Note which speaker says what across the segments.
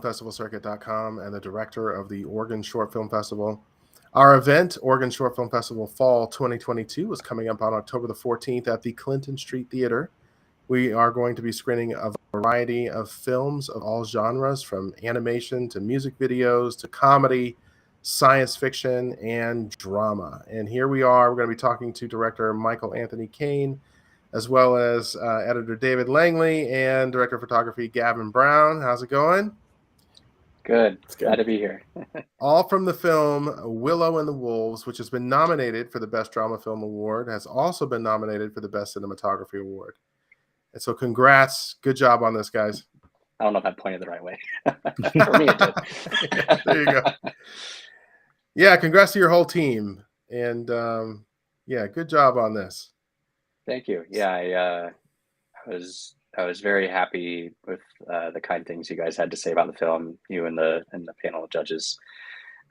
Speaker 1: festivalcircuit.com and the director of the Oregon Short Film Festival. Our event, Oregon Short Film Festival Fall 2022, is coming up on October the 14th at the Clinton Street Theater. We are going to be screening a variety of films of all genres, from animation to music videos to comedy, science fiction, and drama. And here we are. We're going to be talking to director Michael Anthony Cain, as well as editor David Langley and director of photography Gavin Brown. How's it going?
Speaker 2: Good. Glad to be here.
Speaker 1: All from the film Willow and the Wolves, which has been nominated for the Best Drama Film Award, has also been nominated for the Best Cinematography Award. And so congrats. Good job on this, guys.
Speaker 2: I don't know if I pointed the right way. For me, it did.
Speaker 1: There you go. Yeah, congrats to your whole team. And yeah, good job on this.
Speaker 2: Thank you. Yeah, I was very happy with the kind things you guys had to say about the film, you and the panel of judges.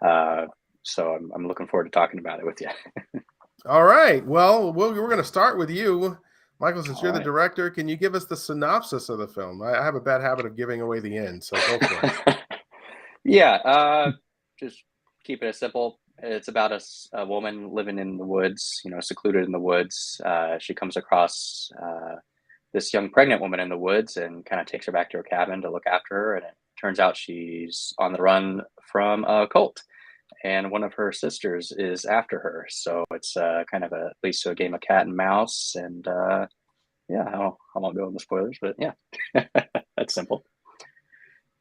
Speaker 2: So I'm looking forward to talking about it with you.
Speaker 1: All right. Well, we're going to start with you, Michael, since you're
Speaker 2: right.
Speaker 1: the director. Can you give us the synopsis of the film? I have a bad habit of giving away the end, so go for it.
Speaker 2: Yeah, just keep it simple. It's about a woman living in the woods, secluded in the woods. She comes across this young pregnant woman in the woods and kind of takes her back to her cabin to look after her. And it turns out she's on the run from a cult, and one of her sisters is after her. So it's kind of leads to a game of cat and mouse. And yeah, I won't go into spoilers, but yeah, that's simple.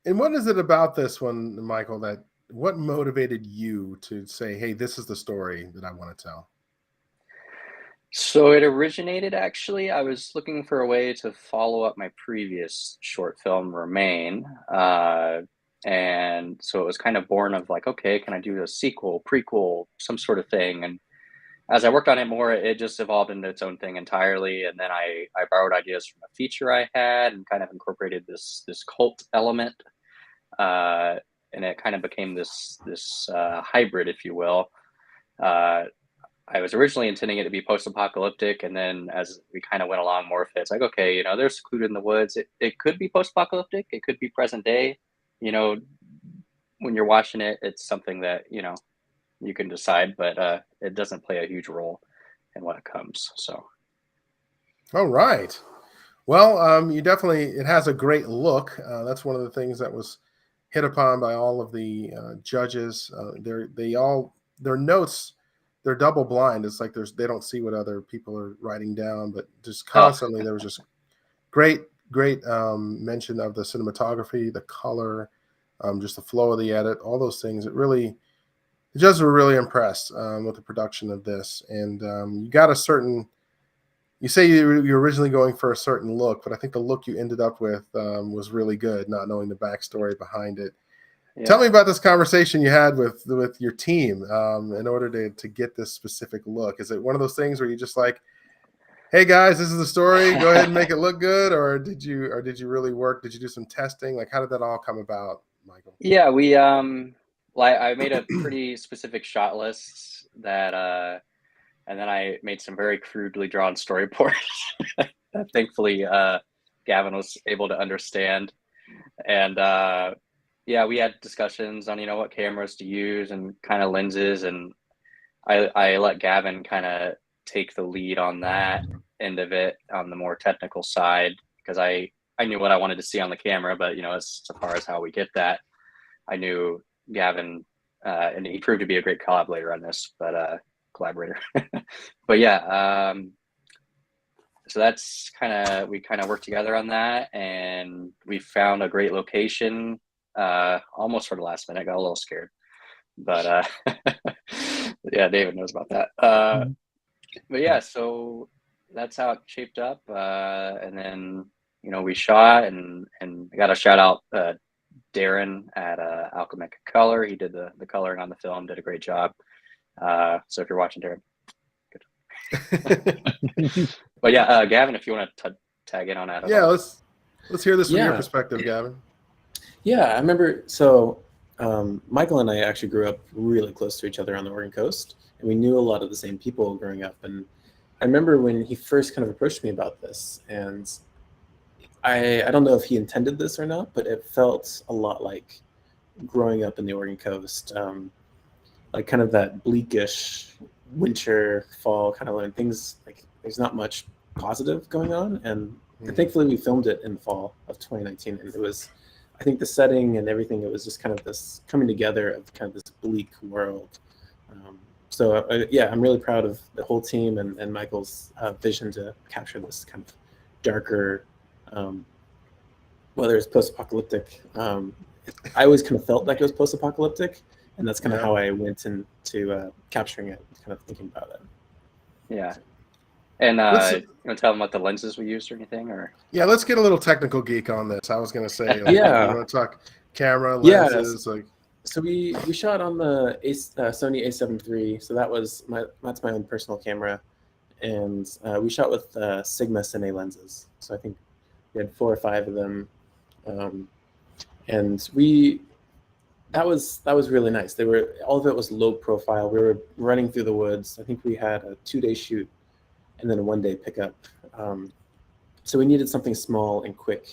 Speaker 1: And what is it about this one, Michael, what motivated you to say, hey, this is the story that I want to tell?
Speaker 2: So it originated, actually, I was looking for a way to follow up my previous short film, Remain. And so it was kind of born of like, okay, can I do a sequel, prequel, some sort of thing? And as I worked on it more, it just evolved into its own thing entirely. And then I borrowed ideas from a feature I had and kind of incorporated this cult element. And it kind of became this hybrid, if you will. I was originally intending it to be post-apocalyptic, and then as we kind of went along more of it, it's like, okay, they're secluded in the woods. It could be post-apocalyptic. It could be present day. When you're watching it, it's something that, you can decide, but it doesn't play a huge role in what it comes. So.
Speaker 1: All right. Well, it has a great look. That's one of the things that was hit upon by all of the judges. Their notes, they're double blind. It's like they don't see what other people are writing down, but just constantly there was just great mention of the cinematography, the color, just the flow of the edit, all those things. The judges were really impressed with the production of this. And you got you say you're originally going for a certain look, but I think the look you ended up with was really good, not knowing the backstory behind it. Yeah. Tell me about this conversation you had with your team in order to get this specific look. Is it one of those things where you just like, hey guys, this is the story, go ahead and make it look good, or did you really work? Did you do some testing? Like, how did that all come about, Michael?
Speaker 2: Yeah, we I made a pretty specific shot list that and then I made some very crudely drawn storyboards that thankfully Gavin was able to understand. And yeah, we had discussions on, what cameras to use and kind of lenses. And I let Gavin kind of take the lead on that end of it, on the more technical side, because I knew what I wanted to see on the camera, but, as far as how we get that, I knew Gavin, and he proved to be a great collaborator on this, but but yeah, so that's we kind of worked together on that, and we found a great location almost for the last minute. I got a little scared, but yeah, David knows about that. But yeah, so that's how it shaped up, and then we shot, and I got a shout out Darren at Alchemic Color. He did the coloring on the film, did a great job. So if you're watching, Darren, good. But yeah, Gavin, if you want to tag in on that.
Speaker 1: Yeah, let's hear this from your perspective, Gavin.
Speaker 3: Yeah, I remember. So Michael and I actually grew up really close to each other on the Oregon coast, and we knew a lot of the same people growing up. And I remember when he first kind of approached me about this, and I don't know if he intended this or not, but it felt a lot like growing up in the Oregon coast, like kind of that bleakish winter, fall, kind of when things like there's not much positive going on. And thankfully we filmed it in the fall of 2019, and it was, I think the setting and everything, it was just kind of this coming together of kind of this bleak world. Yeah, I'm really proud of the whole team and Michael's vision to capture this kind of darker, whether it's post-apocalyptic. I always kind of felt like it was post-apocalyptic, and that's kind of how I went into capturing it, kind of thinking about it.
Speaker 2: Yeah. And you want to tell them what the lenses we used or anything? Or
Speaker 1: yeah, let's get a little technical geek on this. I was going to say, like,
Speaker 3: Yeah.
Speaker 1: you want to talk camera, lenses?
Speaker 3: Yes. So we shot on the Sony A7 III. So that's my own personal camera, and we shot with Sigma Cine lenses. So I think we had 4 or 5 of them, and that was really nice. All of it was low profile. We were running through the woods. I think we had a 2-day shoot and then a 1-day pickup. So we needed something small and quick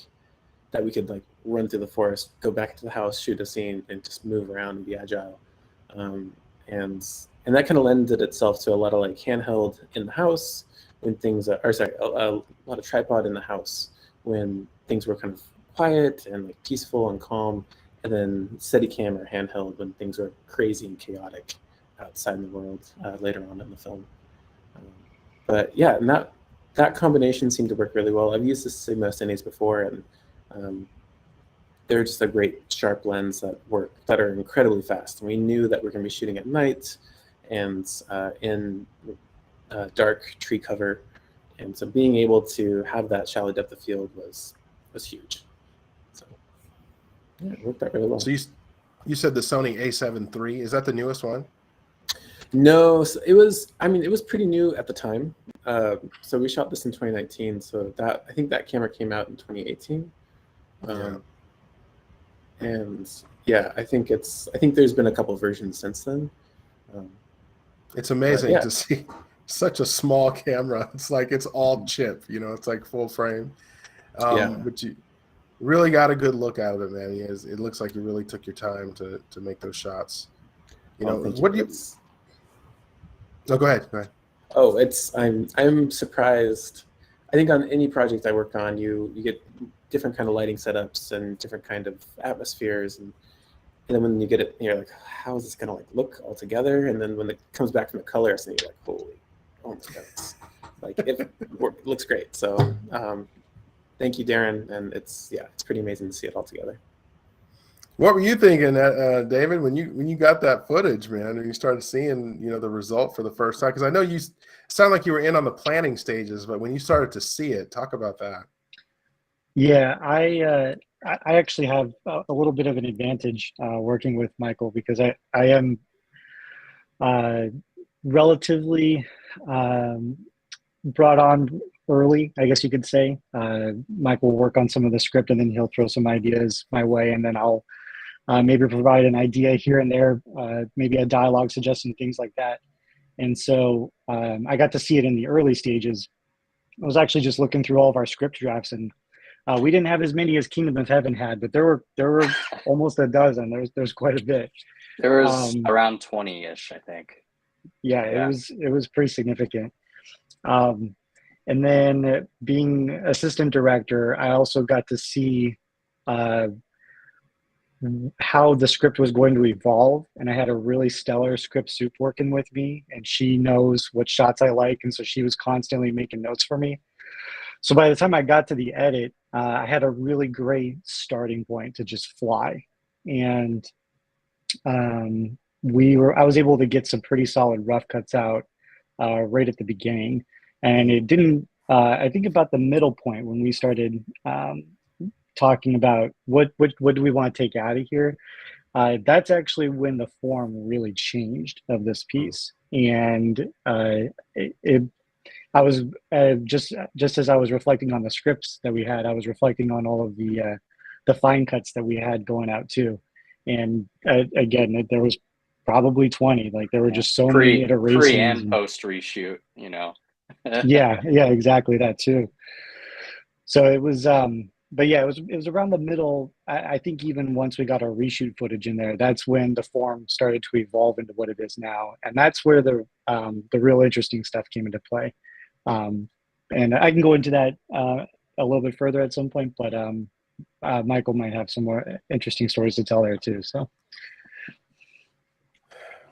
Speaker 3: that we could like run through the forest, go back to the house, shoot a scene, and just move around and be agile. And that kind of lended itself to a lot of like handheld in the house when things a lot of tripod in the house when things were kind of quiet and like peaceful and calm, and then Steadicam or handheld when things were crazy and chaotic outside in the world later on in the film. But yeah, and that combination seemed to work really well. I've used the Sigma Cines before, and they're just a great sharp lens that are incredibly fast. And we knew that we're going to be shooting at night and in dark tree cover, and so being able to have that shallow depth of field was huge. So yeah, it worked out really well.
Speaker 1: So you said the Sony A7 III, is that the newest one?
Speaker 3: No, so it was pretty new at the time. So we shot this in 2019. So I think that camera came out in 2018. And yeah, I think there's been a couple versions since then.
Speaker 1: It's amazing to see such a small camera. It's like it's all chip, it's like full frame. But you really got a good look out of it, man. It looks like you really took your time to make those shots. What do you? No, go ahead.
Speaker 3: Oh, I'm surprised. I think on any project I work on, you get different kind of lighting setups and different kind of atmospheres, and then when you get it, you're like, how is this gonna like look all together? And then when it comes back from the colors, and you're like, holy, oh my goodness, like it looks great. So thank you, Darren, and it's pretty amazing to see it all together.
Speaker 1: What were you thinking, David, when you got that footage, man, and you started seeing, the result for the first time? Because I know you sound like you were in on the planning stages, but when you started to see it, talk about that.
Speaker 4: Yeah, I actually have a little bit of an advantage working with Michael because I am relatively brought on early, I guess you could say. Michael will work on some of the script, and then he'll throw some ideas my way, and then I'll maybe provide an idea here and there, maybe a dialogue suggestion, things like that. And so I got to see it in the early stages. I was actually just looking through all of our script drafts, and we didn't have as many as Kingdom of Heaven had, but there were almost a dozen. There's quite a bit.
Speaker 2: There was around 20-ish, I think.
Speaker 4: Yeah, it was pretty significant. And then being assistant director, I also got to see how the script was going to evolve, and I had a really stellar script soup working with me, and she knows what shots I like, and so she was constantly making notes for me. So by the time I got to the edit, I had a really great starting point to just fly, and I was able to get some pretty solid rough cuts out right at the beginning, and it didn't. I think about the middle point when we started talking about what do we want to take out of here. That's actually when the form really changed of this piece, and I was just as I was reflecting on the scripts that we had, I was reflecting on all of the fine cuts that we had going out too, and again, there was probably 20. Like there were just so many iterations,
Speaker 2: pre and post reshoot.
Speaker 4: yeah, exactly that too. So it was but yeah, it was around the middle. I think even once we got our reshoot footage in there, that's when the form started to evolve into what it is now, and that's where the real interesting stuff came into play. And I can go into that a little bit further at some point, but Michael might have some more interesting stories to tell there too. So,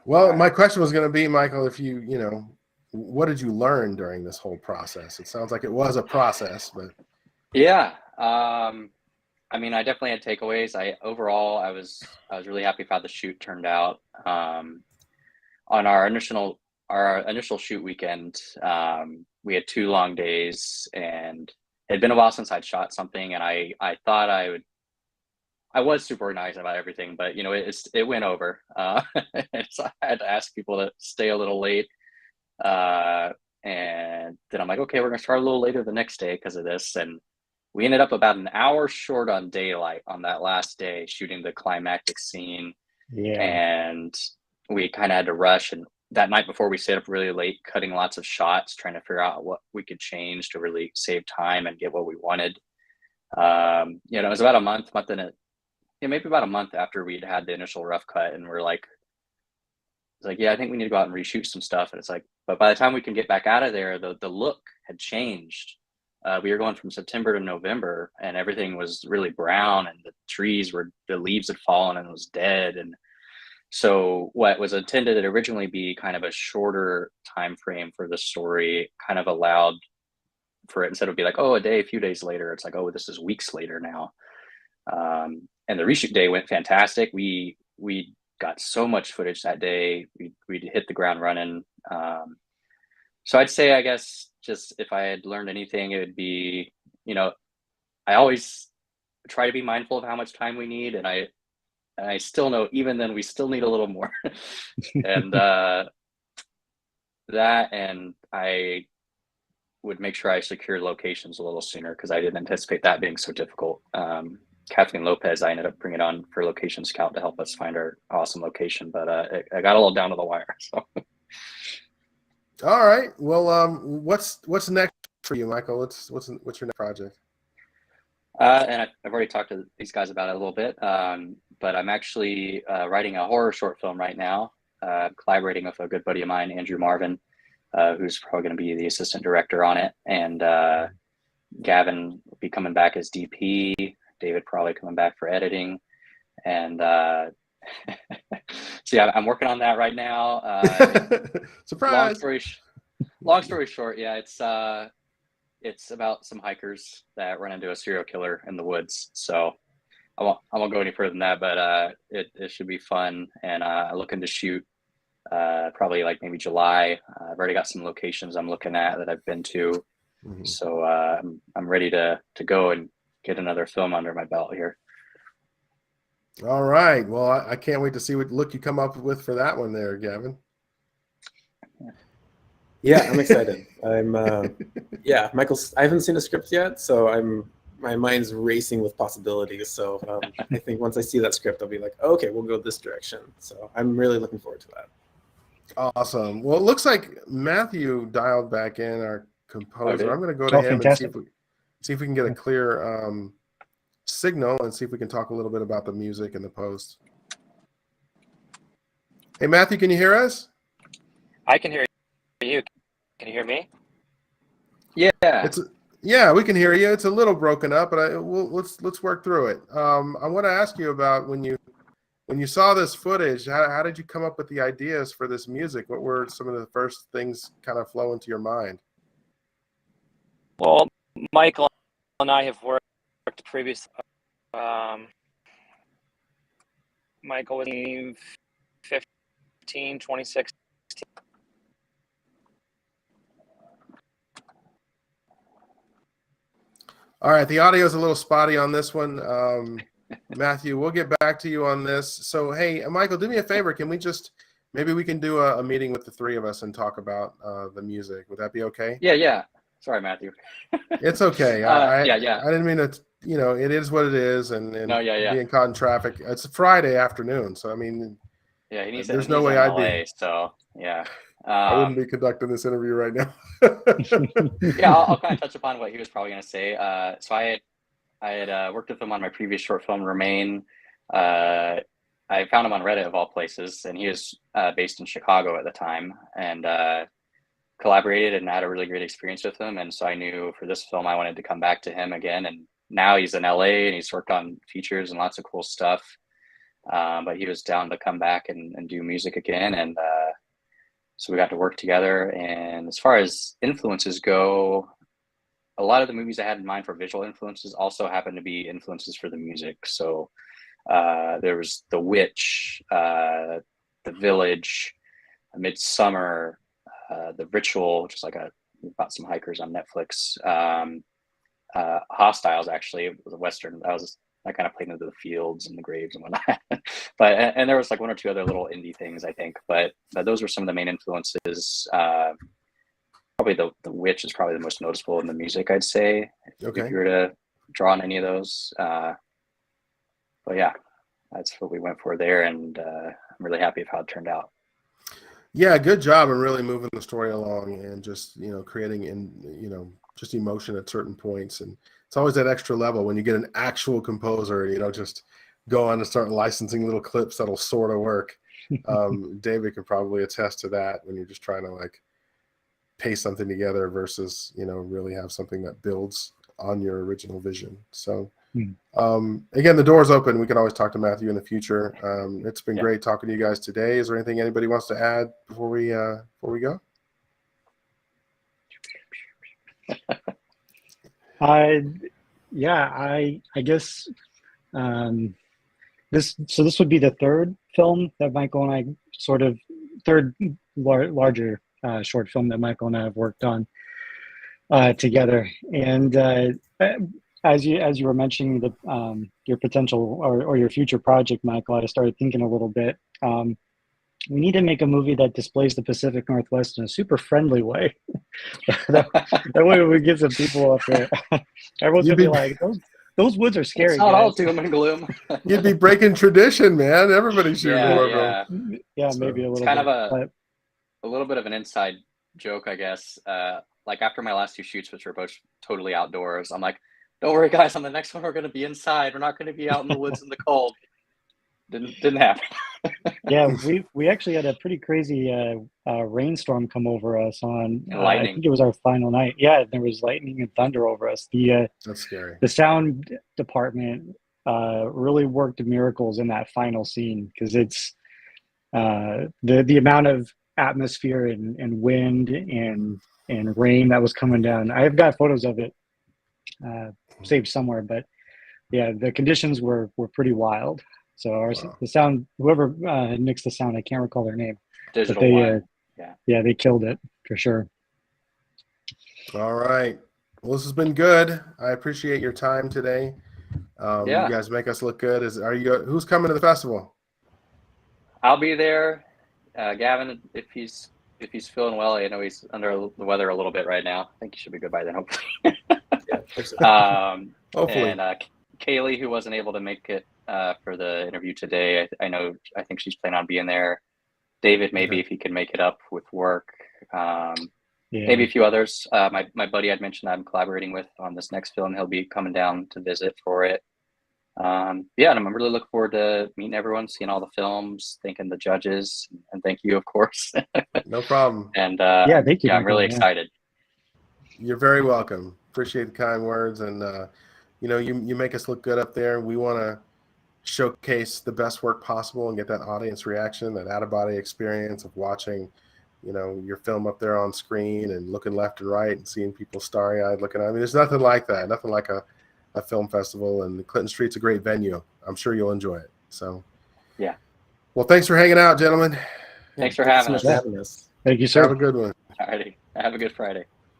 Speaker 1: well, my question was going to be, Michael, if you know, what did you learn during this whole process? It sounds like it was a process, but
Speaker 2: Yeah. I mean, I definitely had takeaways. Overall, I was really happy with how the shoot turned out. On our initial shoot weekend, we had 2 long days, and it had been a while since I'd shot something, and I thought I was super organized about everything, but you know, it went over. So I had to ask people to stay a little late. And then I'm like, okay, we're gonna start a little later the next day because of this. And we ended up about an hour short on daylight on that last day shooting the climactic scene.
Speaker 4: yeah,
Speaker 2: And we kind of had to rush. And that night before, we stayed up really late, cutting lots of shots, trying to figure out what we could change to really save time and get what we wanted. You know, it was about maybe about a month after we'd had the initial rough cut, and we're like, it's like, yeah, I think we need to go out and reshoot some stuff. And it's like, but by the time we can get back out of there, the look had changed. We were going from September to November, and everything was really brown, and the leaves had fallen and it was dead. And so what was intended to originally be kind of a shorter time frame for the story kind of allowed for it, instead of be like, oh, a few days later, it's like, oh, this is weeks later now. And the reshoot day went fantastic. We got so much footage that day. We hit the ground running. So I'd say, I guess, just if I had learned anything, it would be, you know, I always try to be mindful of how much time we need. And I still know, even then, we still need a little more. And and I would make sure I secured locations a little sooner, because I didn't anticipate that being so difficult. Kathleen Lopez, I ended up bringing on for Location Scout to help us find our awesome location, but I got a little down to the wire. So.
Speaker 1: All right. Well, what's next for you, Michael? What's your next project?
Speaker 2: And I've already talked to these guys about it a little bit, but I'm actually writing a horror short film right now, collaborating with a good buddy of mine, Andrew Marvin, who's probably going to be the assistant director on it, and Gavin will be coming back as DP. David probably coming back for editing, and so yeah, I'm working on that right now.
Speaker 1: Surprise!
Speaker 2: Long story short, yeah, it's about some hikers that run into a serial killer in the woods. So I won't go any further than that, but it should be fun, and I'm looking to shoot probably like maybe July. I've already got some locations I'm looking at that I've been to, so I'm ready to go and get another film under my belt here.
Speaker 1: All right. Well, I can't wait to see what look you come up with for that one there, Gavin.
Speaker 3: Yeah, I'm excited. Michael, I haven't seen a script yet, so my mind's racing with possibilities. So I think once I see that script, I'll be like, oh, okay, we'll go this direction. So I'm really looking forward to that.
Speaker 1: Awesome. Well, it looks like Matthew dialed back in, our composer. I'm going to go to him
Speaker 4: fantastic.
Speaker 1: and see if we can get a clear signal, and see if we can talk a little bit about the music and the post. Hey, Matthew, can you hear us?
Speaker 5: I can hear you. Can you hear me?
Speaker 1: Yeah, we can hear you. It's a little broken up, but let's work through it. I want to ask you about when you saw this footage. How did you come up with the ideas for this music? What were some of the first things kind of flow into your mind?
Speaker 5: Well, Michael and I have worked previously. Michael was 2016.
Speaker 1: All right, the audio is a little spotty on this one. Matthew, we'll get back to you on this. So, hey, Michael, do me a favor. Can we maybe we can do a meeting with the three of us and talk about the music? Would that be okay?
Speaker 2: Yeah. Sorry, Matthew.
Speaker 1: It's okay.
Speaker 2: Yeah.
Speaker 1: I didn't mean to. You know, it is what it is, and
Speaker 2: yeah.
Speaker 1: being caught in traffic. It's a Friday afternoon, so I mean,
Speaker 2: yeah,
Speaker 1: there's no way I'd be.
Speaker 2: So yeah,
Speaker 1: I wouldn't be conducting this interview right now.
Speaker 2: Yeah, I'll kind of touch upon what he was probably going to say. So I had worked with him on my previous short film, Remain. I found him on Reddit of all places, and he was based in Chicago at the time, and collaborated and had a really great experience with him. And so I knew for this film I wanted to come back to him again. And now he's in LA and he's worked on features and lots of cool stuff. But he was down to come back and do music again. And so we got to work together. And as far as influences go, a lot of the movies I had in mind for visual influences also happened to be influences for the music. So there was The Witch, The Village, Midsummer, The Ritual, which is like about some hikers on Netflix. Hostiles, actually, was a Western. I kind of played into the fields and the graves and whatnot. But and there was like one or two other little indie things, I think. But those were some of the main influences. Probably the Witch is probably the most noticeable in the music, I'd say.
Speaker 1: Okay.
Speaker 2: If you were to draw on any of those. But yeah, that's what we went for there, and I'm really happy with how it turned out.
Speaker 1: Yeah, good job in really moving the story along and just, creating just emotion at certain points. And it's always that extra level when you get an actual composer, just go on and start licensing little clips that'll sort of work. David can probably attest to that when you're just trying to like paste something together versus, really have something that builds on your original vision. So again, the door's open. We can always talk to Matthew in the future. It's been great talking to you guys today. Is there anything anybody wants to add before we go?
Speaker 4: I guess this would be the third film that Michael and I third larger short film that Michael and I have worked on together. And as you were mentioning your potential or your future project, Michael, I started thinking a little bit. We need to make a movie that displays the Pacific Northwest in a super friendly way. that way we get some people up there. Everyone's gonna be like, those woods are scary.
Speaker 2: It's not
Speaker 4: guys.
Speaker 2: all doom and gloom.
Speaker 1: You'd be breaking tradition, man. Everybody's shooting horror film.
Speaker 4: Yeah, maybe a little.
Speaker 2: It's kind
Speaker 4: bit,
Speaker 2: of a little bit of an inside joke, I guess. Like after my last two shoots, which were both totally outdoors, I'm like, don't worry, guys. On the next one, we're going to be inside. We're not going to be out in the woods in the cold. Didn't happen.
Speaker 4: Yeah, we actually had a pretty crazy rainstorm come over us on. I think it was our final night. Yeah, there was lightning and thunder over us.
Speaker 1: That's scary.
Speaker 4: The sound department really worked miracles in that final scene because it's the amount of atmosphere and wind and rain that was coming down. I've got photos of it saved somewhere, but yeah, the conditions were pretty wild. So the sound, whoever mixed the sound, I can't recall their name.
Speaker 2: Digital One.
Speaker 4: Yeah, they killed it for sure.
Speaker 1: All right. Well, this has been good. I appreciate your time today. You guys make us look good. Who's coming to the festival?
Speaker 2: I'll be there. Gavin, if he's feeling well, I know he's under the weather a little bit right now. I think he should be good by then, hopefully.
Speaker 1: Hopefully.
Speaker 2: And Kaylee, who wasn't able to make it for the interview today, I think she's planning on being there. David, maybe if he can make it up with work. Maybe a few others. My buddy I'd mentioned I'm collaborating with on this next film. He'll be coming down to visit for it. And I'm really looking forward to meeting everyone, seeing all the films, thanking the judges, and thank you, of course.
Speaker 1: No problem.
Speaker 2: And
Speaker 4: thank you.
Speaker 2: I'm really excited.
Speaker 1: You're very welcome. Appreciate the kind words, and you make us look good up there. We want to showcase the best work possible and get that audience reaction, that out-of-body experience of watching, your film up there on screen and looking left and right and seeing people starry-eyed looking. I mean, there's nothing like that. Nothing like a film festival, and Clinton Street's a great venue. I'm sure you'll enjoy it. So,
Speaker 2: yeah.
Speaker 1: Well, thanks for hanging out, gentlemen.
Speaker 2: Thanks for having us.
Speaker 4: Thank you, sir.
Speaker 1: Have a good one.
Speaker 2: Alrighty. Have a good Friday.